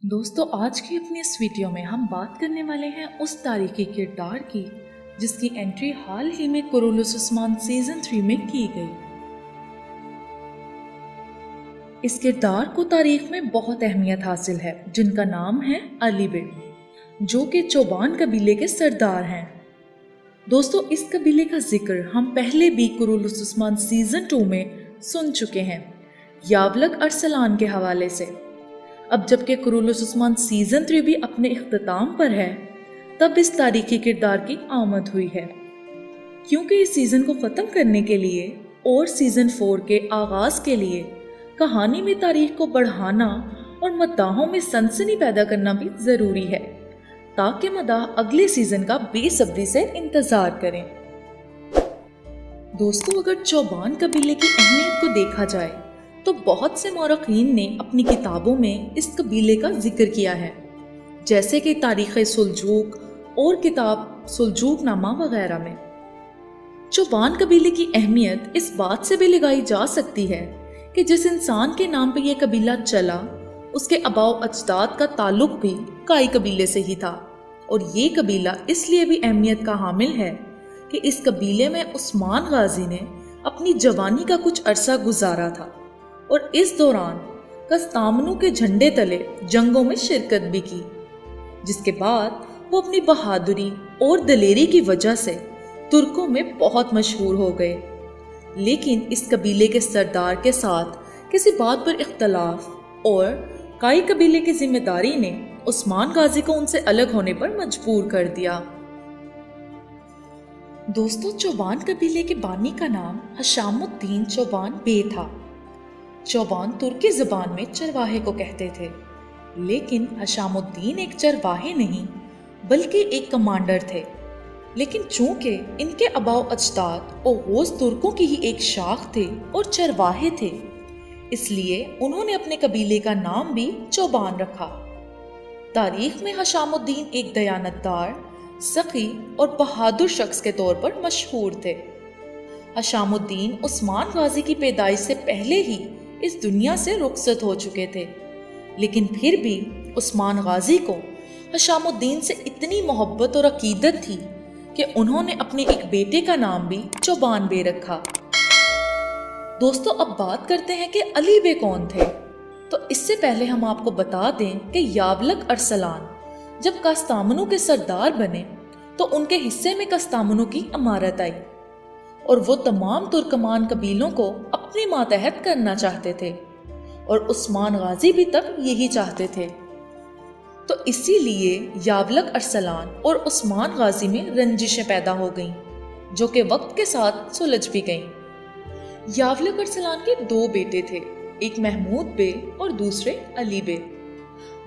दोस्तों, आज की अपनी इस वीडियो में हम बात करने वाले हैं उस तारीखी किरदार की जिसकी एंट्री हाल ही में कुरुलुस उस्मान सीजन 3 में की गई। इस किरदार को तारीख में बहुत अहमियत हासिल है, जिनका नाम है अली बे, जो कि चौबान कबीले के सरदार हैं। दोस्तों, इस कबीले का जिक्र हम पहले भी कुरुलुस उस्मान सीजन 2 में सुन चुके हैं, यावलक अरसलान के हवाले से। अब जबकि कुरुलुस उस्मान सीजन 3 भी अपने इख्तिताम पर है, तब इस तारीखी किरदार की आमद हुई है, क्योंकि इस सीजन को ख़त्म करने के लिए और सीजन 4 के आगाज़ के लिए कहानी में तारीख को बढ़ाना और मद्दाहों में सनसनी पैदा करना भी ज़रूरी है, ताकि मद्दाह अगले सीजन का बेसब्री से इंतज़ार करें। दोस्तों, अगर चौबान कबीले की अहमियत को देखा जाए तो बहुत से मौरखीन ने अपनी किताबों में इस कबीले का जिक्र किया है, जैसे कि तारीख़ सुलजूक और किताब सुलजूक नामा वगैरह में। चौबान कबीले की अहमियत इस बात से भी लगाई जा सकती है कि जिस इंसान के नाम पर यह कबीला चला, उसके अबाओ अजदाद का ताल्लुक भी काई कबीले से ही था, और ये कबीला इसलिए भी अहमियत का हामिल है कि इस कबीले में उस्मान गाजी ने अपनी जवानी का कुछ अरसा गुजारा था और इस दौरान कस्तामनू के झंडे तले जंगों में शिरकत भी की, जिसके बाद वो अपनी बहादुरी और दलेरी की वजह से तुर्कों में बहुत मशहूर हो गए। लेकिन इस कबीले के सरदार के साथ किसी बात पर इख्तलाफ और काई कबीले की जिम्मेदारी ने उस्मान गाजी को उनसे अलग होने पर मजबूर कर दिया। दोस्तों, चौबान कबीले के बानी का नाम हशामुद्दीन चौबान बे था। चौबान तुर्की ज़बान में चरवाहे को कहते थे, लेकिन हशामुद्दीन एक चरवाहे नहीं बल्कि एक कमांडर थे। लेकिन चूंकि इनके अबाओ अजदाद और गौस तुर्कों की ही एक शाख थे और चरवाहे थे, इसलिए उन्होंने अपने कबीले का नाम भी चौबान रखा। तारीख में हशामुद्दीन एक दयानतदार, सखी और बहादुर शख्स के तौर पर मशहूर थे। हशामुद्दीन उस्मान गाजी की पैदाइश से पहले ही इस दुनिया से रुखसत हो चुके थे, लेकिन फिर भी उस्मान गाजी को हशामुद्दीन से इतनी मोहब्बत और अकीदत थी कि उन्होंने अपने एक बेटे का नाम भी चौबान बे रखा। दोस्तों, अब बात करते हैं कि अली बे कौन थे। तो इससे पहले हम आपको बता दें कि यावलक अरसलान जब कस्तामनू के सरदार बने तो उनके हिस्से में कस्तामनू की अमारत आई और वो तमाम तुर्कमान कबीलों को अपने मातहत करना चाहते थे, और उस्मान गाजी भी तब यही चाहते थे। तो इसीलिए यावलक अरसलान और उस्मान गाजी में रंजिशें पैदा हो गईं, जो कि वक्त के साथ सुलझ भी गईं। यावलक अरसलान के दो बेटे थे, एक महमूद बे और दूसरे अली बे।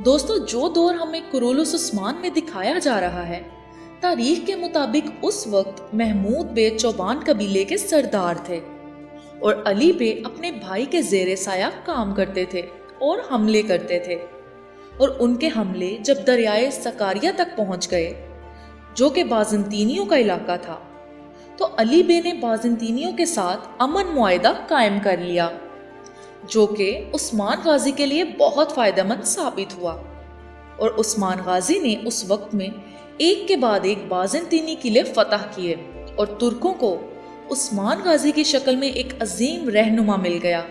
दोस्तों, जो दौर हमें कुरुलुस उस्मान में दिखाया जा रहा है, तारीख के मुताबिक उस वक्त महमूद बे चौबान कबीले के सरदार थे और अली बे अपने भाई के ज़ेरे साया काम करते थे और हमले करते थे। और उनके हमले जब दरियाए सकारिया तक पहुंच गए, जो कि बाज़ंतीनियों का इलाका था, तो अली बे ने बाज़ंतीनियों के साथ अमन मुआहिदा कायम कर लिया, जो कि उस्मान गाजी के लिए बहुत फ़ायदेमंद साबित हुआ। और उस्मान गाजी ने उस वक्त में एक के बाद एक बाज़ंतीनी किले फतह किए और तुर्कों को उस्मान गाजी की शक्ल में एक अजीम रहनुमा मिल गया।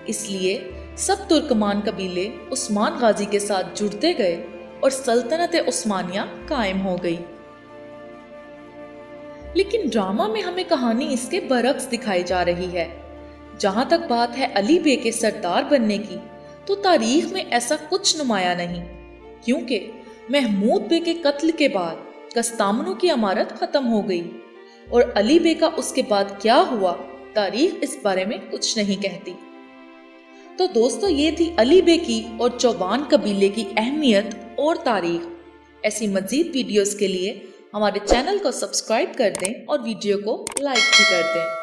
इसलिए सब तुर्कमान कबीले उस्मान गाजी के साथ जुड़ते गए और सल्तनत उस्मानिया कायम हो गई। लेकिन ड्रामा में हमें कहानी इसके बरक्स दिखाई जा रही है। जहां तक बात है अली बे के सरदार बनने की, तो तारीख में ऐसा कुछ नुमाया नहीं, क्योंकि महमूद बे के कत्ल के बाद कस्तामनू की अमारत खत्म हो गई और अली बे का उसके बाद क्या हुआ, तारीख इस बारे में कुछ नहीं कहती। तो दोस्तों, ये थी अली बे की और चौबान कबीले की अहमियत और तारीख। ऐसी मज़ीद वीडियोस के लिए हमारे चैनल को सब्सक्राइब कर दें और वीडियो को लाइक भी कर दें।